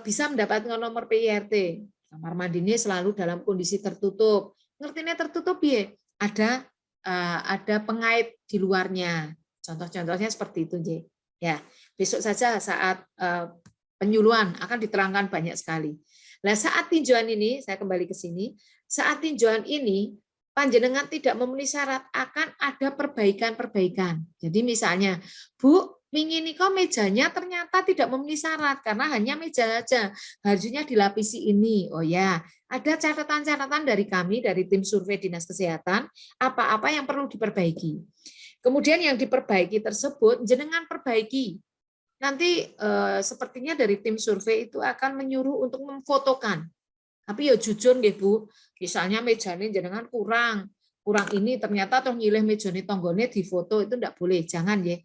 bisa mendapatkan nomor PIRT. Kamar mandi ini selalu dalam kondisi tertutup. Ngertinya tertutup ya? Ada pengait di luarnya. Contoh-contohnya seperti itu, je. Ya, besok saja saat penyuluhan akan diterangkan banyak sekali. Nah, saat tinjauan ini, saya kembali ke sini, saat tinjauan ini, panjenengan tidak memenuhi syarat, akan ada perbaikan-perbaikan. Jadi misalnya, Bu, ingin kok mejanya ternyata tidak memenuhi syarat, karena hanya meja saja, harusnya dilapisi ini. Oh ya, ada catatan-catatan dari kami, dari tim survei Dinas Kesehatan, apa-apa yang perlu diperbaiki. Kemudian yang diperbaiki tersebut, jenengan perbaiki. Nanti sepertinya dari tim survei itu akan menyuruh untuk memfotokan. Tapi ya jujur nggih Bu, misalnya mejane jenengan kurang ini ternyata toh nyilih mejane tanggane difoto itu enggak boleh, jangan ya.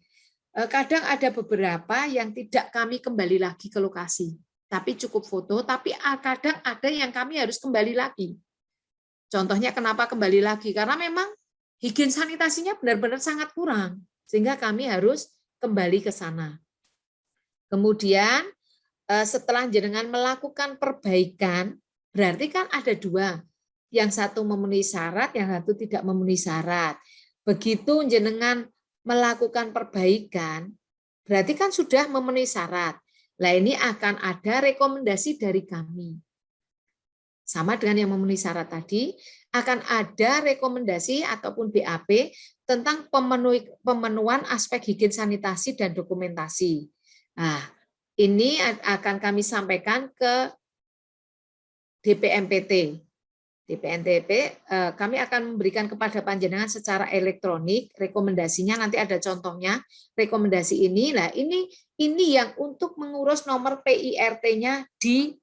Kadang ada beberapa yang tidak kami kembali lagi ke lokasi, tapi cukup foto, tapi kadang ada yang kami harus kembali lagi. Contohnya kenapa kembali lagi? Karena memang higien sanitasinya benar-benar sangat kurang. Sehingga kami harus kembali ke sana. Kemudian setelah jenengan melakukan perbaikan, berarti kan ada dua. Yang satu memenuhi syarat, yang satu tidak memenuhi syarat. Begitu jenengan melakukan perbaikan, berarti kan sudah memenuhi syarat. Nah, ini akan ada rekomendasi dari kami. Sama dengan yang memenuhi syarat tadi, akan ada rekomendasi ataupun BAP tentang pemenuhan aspek higien sanitasi dan dokumentasi. Nah, ini akan kami sampaikan ke DPMPT. DPMPT kami akan memberikan kepada panjenengan secara elektronik rekomendasinya, nanti ada contohnya rekomendasi ini. Nah, ini yang untuk mengurus nomor PIRT-nya di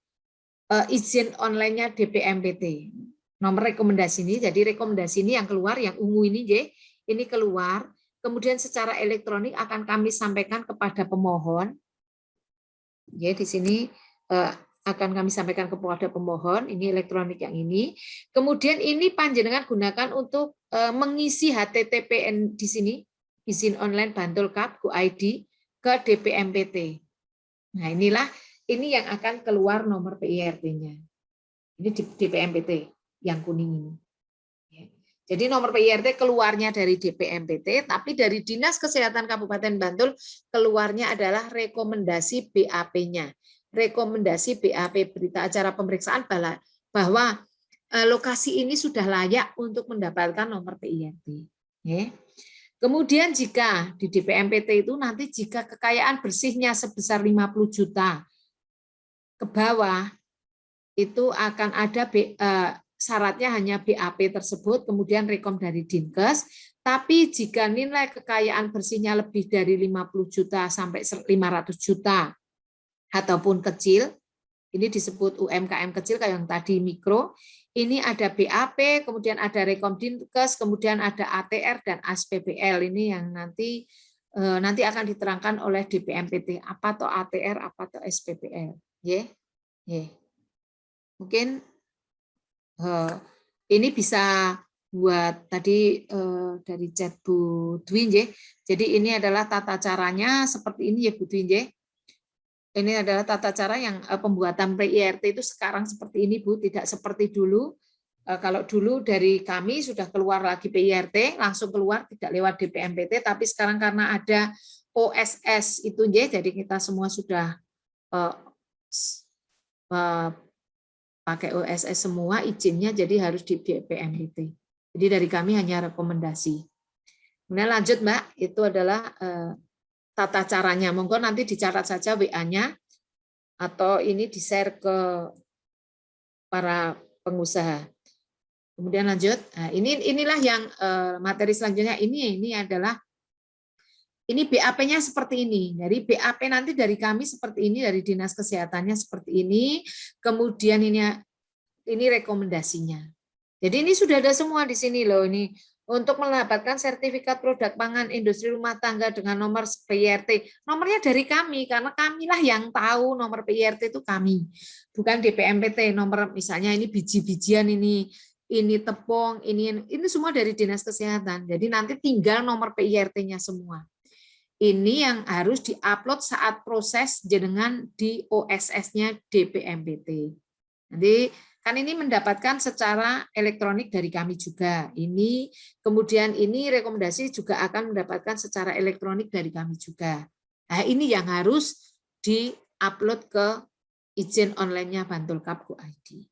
izin online-nya DPMPT. Nomor rekomendasi ini, jadi rekomendasi ini yang keluar, yang ungu ini, ini keluar. Kemudian secara elektronik akan kami sampaikan kepada pemohon. Ya, di sini akan kami sampaikan kepada pemohon, ini elektronik yang ini. Kemudian ini panjenengan gunakan untuk mengisi HTTPN di sini, izin online Bantul Cup Go ID ke DPMPT. Nah, ini yang akan keluar nomor PIRT-nya. Ini di DPMPT yang kuning ini. Jadi nomor PIRT keluarnya dari DPMPT, tapi dari Dinas Kesehatan Kabupaten Bantul keluarnya adalah rekomendasi BAP-nya. Rekomendasi BAP berita acara pemeriksaan bahwa lokasi ini sudah layak untuk mendapatkan nomor PIRT. Kemudian jika di DPMPT itu nanti jika kekayaan bersihnya sebesar 50 juta ke bawah, itu akan ada syaratnya hanya BAP tersebut, kemudian rekom dari Dinkes. Tapi jika nilai kekayaan bersihnya lebih dari 50 juta sampai 500 juta ataupun kecil, ini disebut UMKM kecil kayak yang tadi mikro, ini ada BAP, kemudian ada rekom Dinkes, kemudian ada ATR dan ASPBL. Ini yang nanti akan diterangkan oleh DPMPT, apa toh ATR, apa toh SPBL. Mungkin ini bisa buat tadi dari chat Bu Dwin. Jadi ini adalah tata caranya seperti ini ya Bu Dwin. Ini adalah tata cara yang pembuatan PIRT itu sekarang seperti ini Bu, tidak seperti dulu. Kalau dulu dari kami sudah keluar lagi PIRT, langsung keluar tidak lewat DPMPT, tapi sekarang karena ada OSS itu jadi kita semua sudah pakai OSS semua izinnya, jadi harus di DPMPT. Jadi dari kami hanya rekomendasi. Kemudian lanjut Mbak, itu adalah tata caranya. Monggo nanti dicatat saja WA-nya atau ini di-share ke para pengusaha. Kemudian lanjut, nah, inilah yang materi selanjutnya. Ini adalah BAP-nya seperti ini. Dari BAP nanti dari kami seperti ini, dari Dinas Kesehatannya seperti ini. Kemudian ini rekomendasinya. Jadi ini sudah ada semua di sini loh. Ini untuk mendapatkan sertifikat produk pangan industri rumah tangga dengan nomor PIRT. Nomornya dari kami karena kamilah yang tahu nomor PIRT itu kami. Bukan DPMPT. Nomor misalnya ini biji-bijian ini tepung, ini semua dari Dinas Kesehatan. Jadi nanti tinggal nomor PIRT-nya semua. Ini yang harus diupload saat proses jenengan di OSS-nya DPMPT. Nanti kan ini mendapatkan secara elektronik dari kami juga. Ini kemudian ini rekomendasi juga akan mendapatkan secara elektronik dari kami juga. Nah, ini yang harus diupload ke izin online-nya Bantul Cup Go ID.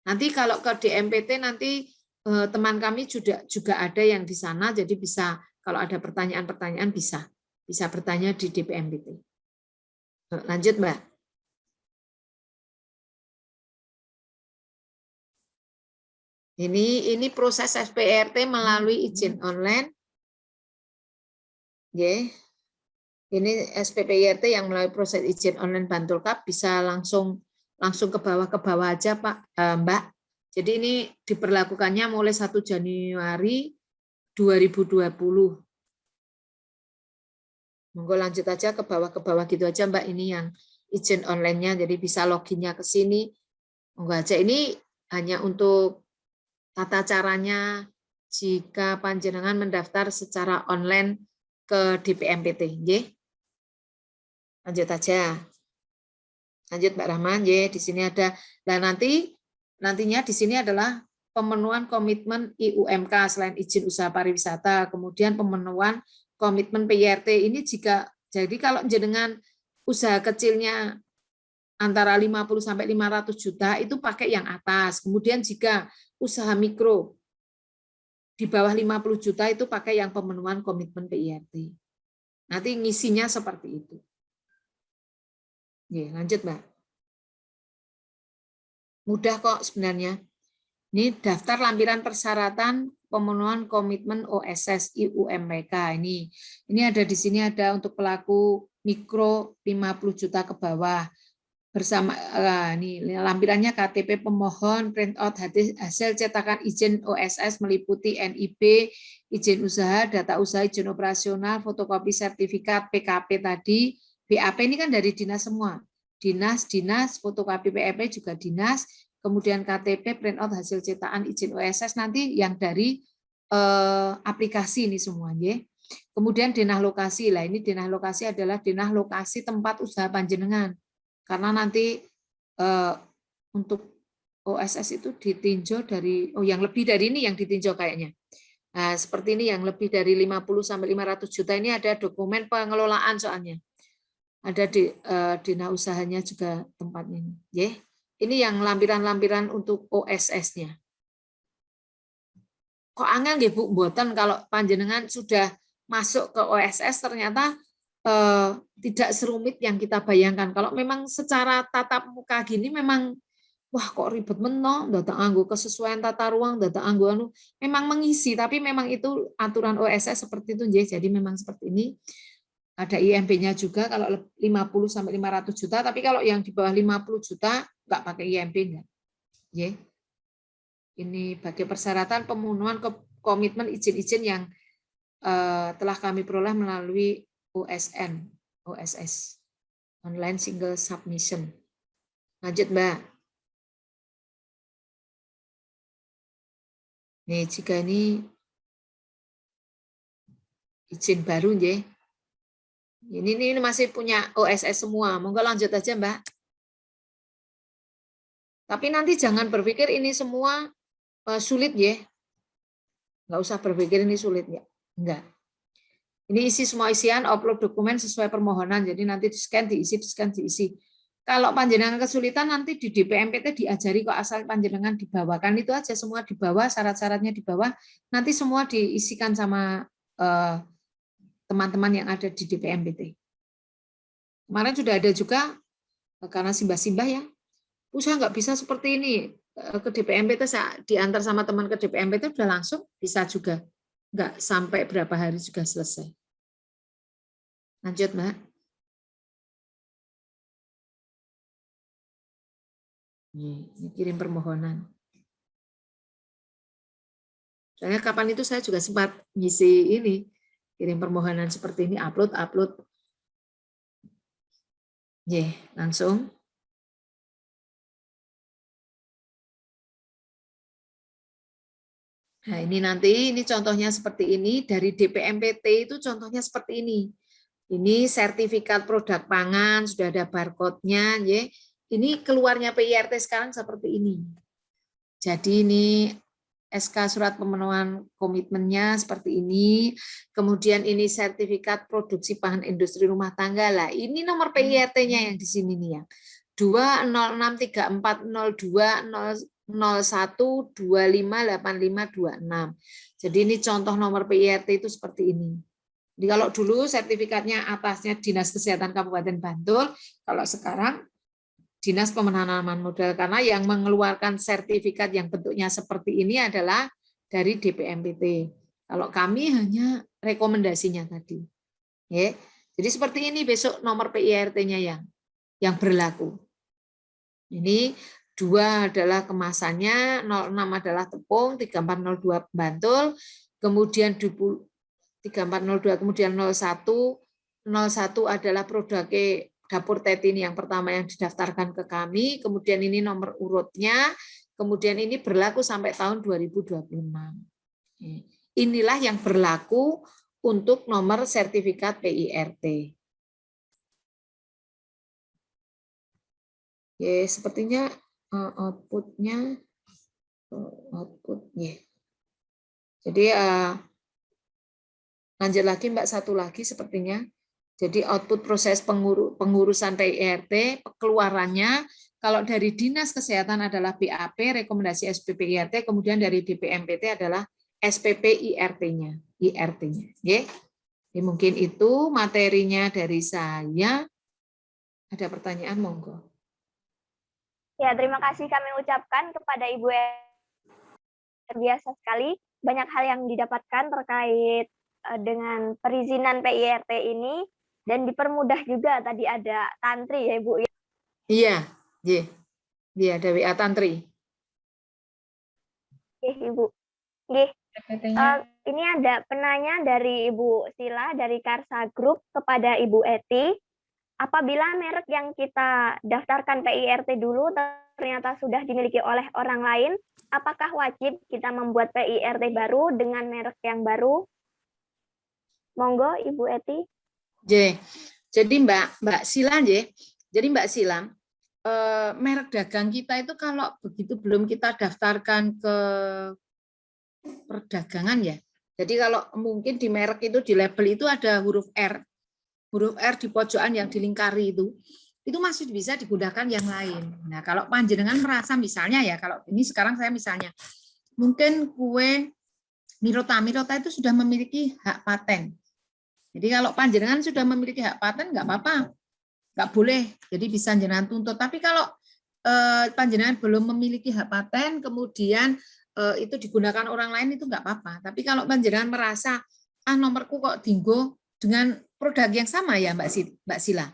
Nanti kalau ke DMPT nanti teman kami juga ada yang di sana, jadi bisa kalau ada pertanyaan-pertanyaan bisa bertanya di DPMPT. Lanjut Mbak. Ini proses SPRT melalui izin online. Ini SPPIRT yang melalui proses izin online Bantul Cup bisa langsung ke bawah aja Pak Mbak. Jadi ini diberlakukannya mulai 1 Januari 2020. Monggo lanjut aja ke bawah gitu aja Mbak, ini yang izin online-nya, jadi bisa loginnya ke sini. Monggo aja, ini hanya untuk tata caranya jika panjenengan mendaftar secara online ke DPMPT. Nggih. Lanjut aja. Lanjut Mbak Rahman, di sini ada. Nah, nantinya di sini adalah pemenuhan komitmen IUMK selain izin usaha pariwisata, kemudian pemenuhan komitmen PYRT. Ini jadi kalau jenengan usaha kecilnya antara 50 sampai 500 juta itu pakai yang atas. Kemudian jika usaha mikro di bawah 50 juta itu pakai yang pemenuhan komitmen PYRT. Nanti ngisinya seperti itu. Lanjut, Mbak. Mudah kok sebenarnya. Ini daftar lampiran persyaratan pemenuhan komitmen OSS IUMK. Ini ada di sini ada untuk pelaku mikro 50 juta ke bawah. Bersama ini lampirannya KTP pemohon, printout hasil cetakan izin OSS meliputi NIB, izin usaha, data usaha, izin operasional, fotokopi sertifikat PKP tadi, BAP ini kan dari dinas semua. Dinas, fotokopi PEP juga dinas, kemudian KTP, printout hasil cetakan izin OSS nanti yang dari aplikasi ini semua. Kemudian denah lokasi, ini denah lokasi adalah denah lokasi tempat usaha panjenengan. Karena nanti untuk OSS itu ditinjau dari, yang lebih dari ini yang ditinjau kayaknya. Nah, seperti ini yang lebih dari 50 sampai 500 juta ini ada dokumen pengelolaan soalnya. Ada di dina usahanya juga tempatnya ini. Ini yang lampiran-lampiran untuk OSS-nya. Kok angel nggih Bu mboten kalau panjenengan sudah masuk ke OSS ternyata tidak serumit yang kita bayangkan. Kalau memang secara tatap muka gini memang wah kok ribet meno, data anggo kesesuaian tata ruang, data anggo memang mengisi, tapi memang itu aturan OSS seperti itu jadi memang seperti ini. Ada IMB-nya juga kalau 50 sampai 500 juta, tapi kalau yang di bawah 50 juta enggak pakai IMB enggak. Ini bagi persyaratan pemenuhan komitmen izin-izin yang telah kami peroleh melalui OSS, Online Single Submission. Lanjut, Mbak. Nih, jika ini izin baru, ini masih punya OSS semua. Monggo lanjut aja, Mbak. Tapi nanti jangan berpikir ini semua sulit, Nggak usah berpikir ini sulit, ya. Enggak. Ini isi semua isian, upload dokumen sesuai permohonan. Jadi nanti di-scan, diisi. Kalau panjenengan kesulitan, nanti di DPMPT diajari kok asal panjenengan dibawakan. Itu aja semua dibawa, syarat-syaratnya dibawa. Nanti semua diisikan sama teman-teman yang ada di DPMPT. Kemarin sudah ada juga, karena simbah-simbah ya, usaha nggak bisa seperti ini, ke DPMPT, diantar sama teman ke DPMPT, udah langsung bisa juga. Nggak sampai berapa hari juga selesai. Lanjut, Mbak. Ini kirim permohonan. Soalnya kapan itu saya juga sempat ngisi ini, kirim permohonan seperti ini, upload. Langsung. Nah, ini contohnya seperti ini, dari DPMPT itu contohnya seperti ini. Ini sertifikat produk pangan, sudah ada barcode-nya, Ini keluarnya PYRT sekarang seperti ini. Jadi ini SK surat pemenuhan komitmennya seperti ini. Kemudian ini sertifikat produksi pangan industri rumah tangga. Lah, ini nomor PYRT-nya yang di sini nih ya. 206340201258526. Jadi ini contoh nomor PYRT itu seperti ini. Jadi kalau dulu sertifikatnya atasnya Dinas Kesehatan Kabupaten Bantul, kalau sekarang Dinas Penanaman Modal, karena yang mengeluarkan sertifikat yang bentuknya seperti ini adalah dari DPMPT. Kalau kami hanya rekomendasinya tadi. Jadi seperti ini besok nomor PYRT-nya yang berlaku. Ini 2 adalah kemasannya, 06 adalah tepung, 3402 Bantul, kemudian 3402, kemudian 01 adalah produknya Dapur Teti ini yang pertama yang didaftarkan ke kami, kemudian ini nomor urutnya, kemudian ini berlaku sampai tahun 2026. Inilah yang berlaku untuk nomor sertifikat PIRT. Ya, sepertinya outputnya ya. Jadi lanjut lagi Mbak, satu lagi sepertinya. Jadi output proses pengurusan PIRT, keluarannya kalau dari Dinas Kesehatan adalah BAP, rekomendasi SPP IRT, kemudian dari DPMPT adalah SPP IRT-nya. Ya. Jadi mungkin itu materinya dari saya. Ada pertanyaan, monggo. Ya, terima kasih kami ucapkan kepada Ibu biasa sekali. Banyak hal yang didapatkan terkait dengan perizinan PIRT ini dan dipermudah juga tadi ada tantri ya Ibu. Iya, ada WA tantri. Oke, Ibu. Ini ada penanya dari Ibu Sila dari Karsa Group kepada Ibu Eti. Apabila merek yang kita daftarkan PIRT dulu ternyata sudah dimiliki oleh orang lain, apakah wajib kita membuat PIRT baru dengan merek yang baru? Monggo, Ibu Eti. Jadi Mbak Sila, jadi Mbak Sila, merek dagang kita itu kalau begitu belum kita daftarkan ke perdagangan ya. Jadi kalau mungkin di merek itu di label itu ada huruf R di pojokan yang dilingkari itu masih bisa digunakan yang lain. Nah, kalau panjenengan merasa misalnya ya, kalau ini sekarang saya misalnya, mungkin kue Mirota itu sudah memiliki hak paten. Jadi kalau panjenengan sudah memiliki hak paten, nggak apa-apa, nggak boleh, jadi bisa jenengan tuntut. Tapi kalau panjenengan belum memiliki hak paten, kemudian itu digunakan orang lain, itu nggak apa-apa. Tapi kalau panjenengan merasa, nomorku kok dinggo dengan produk yang sama ya Mbak Sila.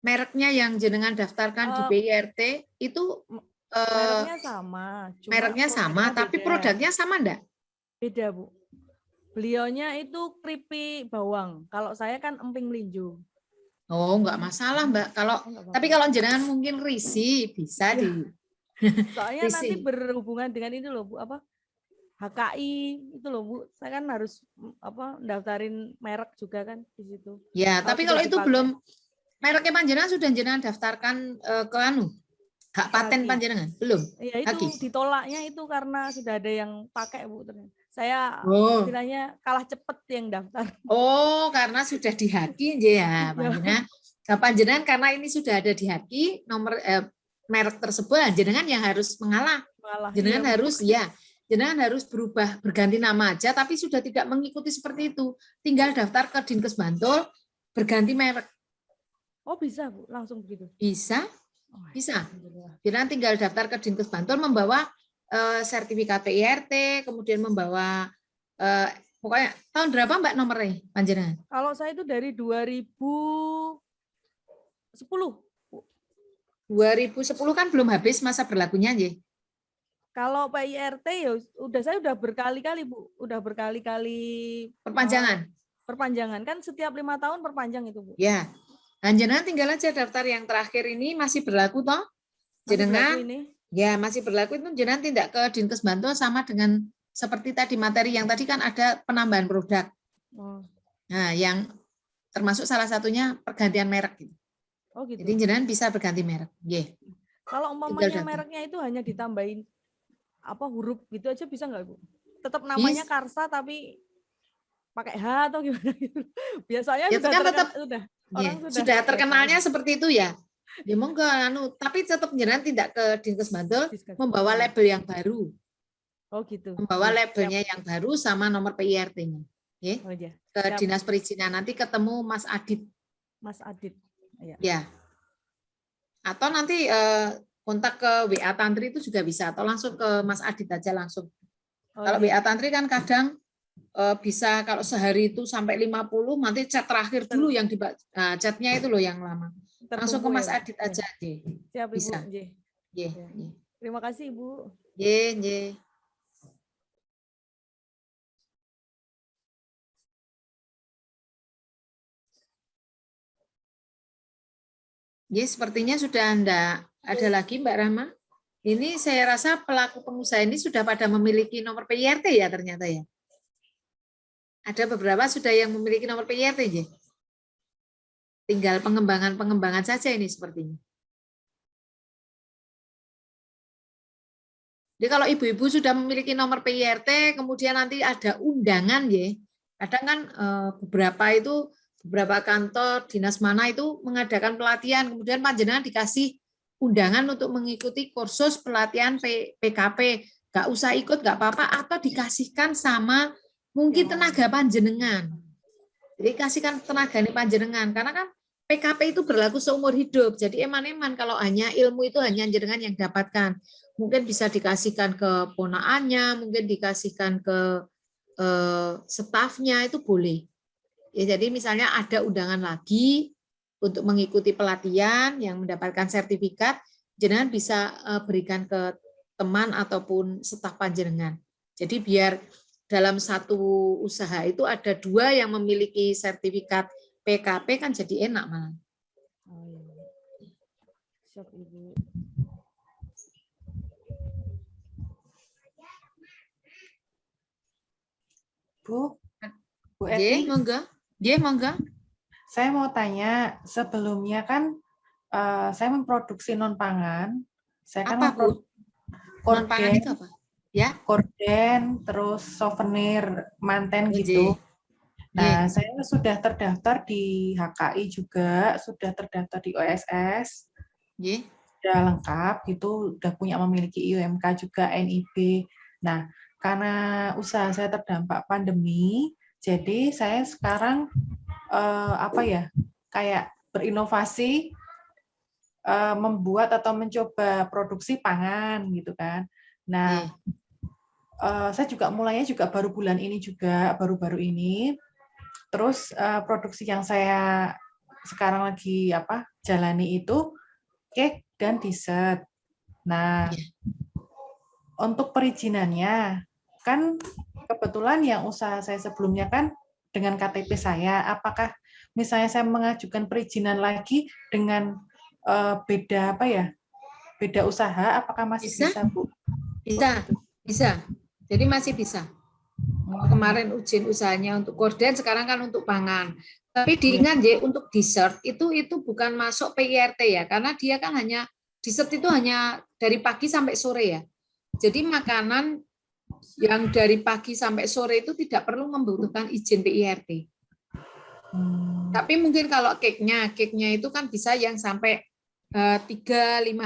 Mereknya yang jenengan daftarkan di PIRT itu mereknya sama. Mereknya sama, tapi beda. produknya sama enggak? Beda, Bu. Beliaunya itu keripik bawang. Kalau saya kan emping melinjo. Oh, enggak masalah, Mbak. Tapi kalau jenengan mungkin risi bisa ya. di. Soalnya nanti berhubungan dengan ini loh, Bu, apa? HKI itu loh, Bu. Saya kan harus daftarin merek juga kan di situ. Ya, tapi kalau itu belum mereknya panjenengan sudah jenengan daftarkan ke hak paten panjenengan belum? Ya itu ditolaknya itu karena sudah ada yang pakai, Bu. Saya istilahnya kalah cepet yang daftar. Oh, karena sudah dihaki ya, panjenengan. Panjenengan karena ini sudah ada di haki nomor merek tersebut, jenengan yang harus mengalah. Jenengan harus jenengan harus berganti nama aja, tapi sudah tidak mengikuti seperti itu. Tinggal daftar ke Dinkes Bantul, berganti merek. Oh bisa, Bu, langsung begitu? Bisa, bisa. Jenengan tinggal daftar ke Dinkes Bantul, membawa sertifikat PIRT, kemudian membawa pokoknya tahun berapa Mbak nomornya panjenengan? Kalau saya itu dari 2010. 2010 kan belum habis masa berlakunya, ya? Kalau PIRT ya saya udah berkali-kali, Bu. Udah berkali-kali perpanjangan. Kan setiap 5 tahun perpanjang itu, Bu. Ya. Jenengan tinggal aja daftar yang terakhir ini masih berlaku toh? Jenengan ya masih berlaku itu jenengan tindak ke Dinkes Bantul sama dengan seperti tadi materi yang tadi kan ada penambahan produk. Nah, yang termasuk salah satunya pergantian merek gitu. Oh gitu. Jadi jenengan bisa berganti merek. Yeah. Kalau umpamanya mereknya itu hanya ditambahin huruf gitu aja bisa nggak, Bu? Tetap namanya Karsa tapi pakai H atau gimana gitu. Biasanya ya, sudah terkenalnya tahu. Seperti itu ya. Ya monggo tapi tetap jenengan tidak ke Dinkes Bantul membawa label yang baru. Oh gitu. Membawa labelnya yang baru sama nomor PIRT-nya. Ya. Oh, ya. Ke Dinas Perizinan nanti ketemu Mas Adit. Mas Adit. Ya. Atau nanti kontak ke WA Tantri itu juga bisa atau langsung ke Mas Adit aja langsung. Kalau WA Tantri kan kadang bisa kalau sehari itu sampai 50, nanti chat terakhir dulu yang chatnya itu loh yang lama. Langsung ke Mas Adit aja deh. Siap, Ibu. Bisa. Terima kasih, Ibu. Sepertinya sudah enggak ada lagi Mbak Rahma. Ini saya rasa pelaku pengusaha ini sudah pada memiliki nomor PIRT ya ternyata ya. Ada beberapa sudah yang memiliki nomor PIRT, J. Tinggal pengembangan saja ini sepertinya. Jadi kalau ibu-ibu sudah memiliki nomor PIRT, kemudian nanti ada undangan, ya. Kadang kan beberapa kantor dinas mana itu mengadakan pelatihan, kemudian panjenengan dikasih undangan untuk mengikuti kursus pelatihan PKP. Nggak usah ikut, nggak apa-apa, atau dikasihkan sama mungkin tenaga panjenengan. Jadi kasihkan tenaga panjenengan, karena kan PKP itu berlaku seumur hidup. Jadi eman-eman kalau hanya ilmu itu hanya jenengan yang dapatkan. Mungkin bisa dikasihkan ke ponaannya, mungkin dikasihkan ke stafnya, itu boleh. Ya, jadi misalnya ada undangan lagi untuk mengikuti pelatihan yang mendapatkan sertifikat, jenengan bisa berikan ke teman ataupun staf panjenengan. Jadi biar dalam satu usaha itu ada 2 yang memiliki sertifikat PKP, kan jadi enak malah. Oh, iya. Siap, Ibu. Bu J, Eti, monggo. saya mau tanya, sebelumnya kan saya memproduksi non-pangan. Saya kan Apa, Bu? Non-pangan itu apa? Ya. Korden, terus souvenir manten gitu. Nah, saya sudah terdaftar di HKI juga, sudah terdaftar di OSS. Sudah lengkap gitu, sudah memiliki IUMK juga, NIB. Nah, karena usaha saya terdampak pandemi, jadi saya sekarang kayak berinovasi, membuat atau mencoba produksi pangan gitu kan. Nah, saya juga mulainya juga baru bulan ini juga, baru-baru ini. Terus produksi yang saya sekarang lagi jalani itu cake dan dessert. Nah, untuk perizinannya kan kebetulan yang usaha saya sebelumnya kan dengan KTP saya, apakah misalnya saya mengajukan perizinan lagi dengan beda usaha, apakah masih bisa, Bu? Bisa. Jadi masih bisa. Kemarin ujian usahanya untuk korden, sekarang kan untuk pangan. Tapi diingat ya, untuk dessert itu bukan masuk PIRT ya, karena dia kan hanya dessert itu hanya dari pagi sampai sore ya. Jadi makanan yang dari pagi sampai sore itu tidak perlu membutuhkan izin PIRT. Tapi mungkin kalau cake-nya itu kan bisa yang sampai 3-5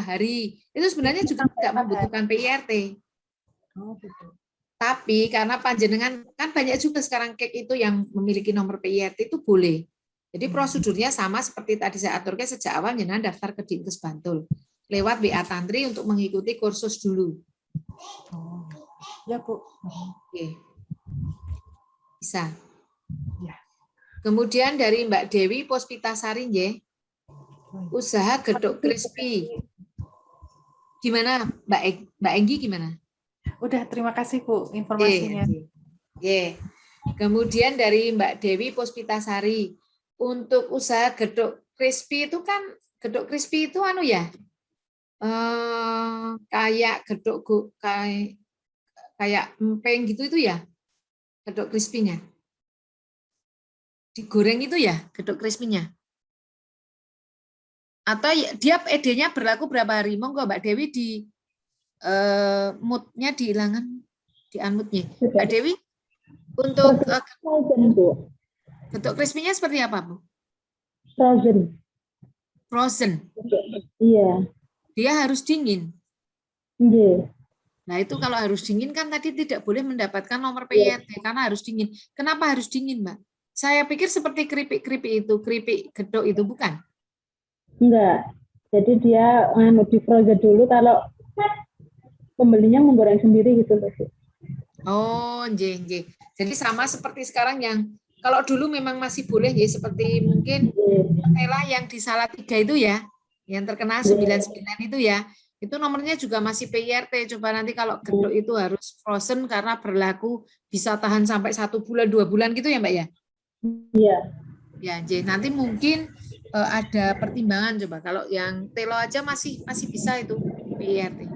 hari. Itu sebenarnya juga tidak membutuhkan PIRT. Tapi karena panjenengan kan banyak juga sekarang cake itu yang memiliki nomor PIRT, itu boleh. Jadi prosedurnya sama seperti tadi saya aturkan sejak awal, jenengan daftar ke Dinkes Bantul lewat WA Tantri untuk mengikuti kursus dulu. Ya, Bu. Oke. Bisa. Ya. Kemudian dari Mbak Dewi Puspitasari, usaha gedok crispy. Gimana Mbak Enggi gimana? Udah, terima kasih Bu informasinya. Kemudian dari Mbak Dewi Puspitasari, untuk usaha gedok crispy itu kan, gedok crispy itu kayak gedok kayak empeng gitu itu ya, gedok crispy-nya. Digoreng itu ya, gedok crispy-nya. Atau dia ED-nya berlaku berapa hari? Monggo Mbak Dewi di mood-nya dihilangkan, di unmute-nya. Mbak Dewi, untuk gedok crispy-nya seperti apa, Bu? Frozen. Iya. Dia harus dingin. Iya. Nah, itu kalau harus dingin kan tadi tidak boleh mendapatkan nomor PIRT karena harus dingin. Kenapa harus dingin, Mbak? Saya pikir seperti keripik-keripik itu, keripik gedok itu bukan? Enggak. Jadi dia di frozen dulu, kalau pembelinya menggoreng sendiri gitu loh. Oh, nggih. Jadi sama seperti sekarang yang kalau dulu memang masih boleh ya, seperti mungkin Nutella yang di Salatiga itu ya, yang terkenal 99 itu ya, itu nomornya juga masih PIRT. Coba nanti kalau gedok itu harus frozen karena berlaku bisa tahan sampai 1 bulan, 2 bulan gitu ya Mbak ya? Iya. Ya, nanti mungkin ada pertimbangan coba. Kalau yang telo aja masih bisa itu PIRT.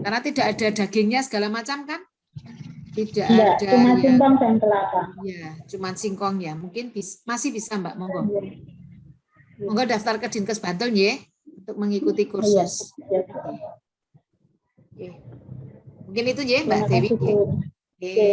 Karena tidak ada dagingnya segala macam kan? Tidak Enggak, ada cuma yang singkong dan kelapa. ya, cuman singkong ya. Mungkin masih bisa Mbak, monggo. Iya. Monggo daftar ke Dinkes Bantul ya untuk mengikuti Iya. kursus. Iya. Oke. Mungkin itu ya Mbak Terima Dewi. kasih, Bu. Oke. Oke.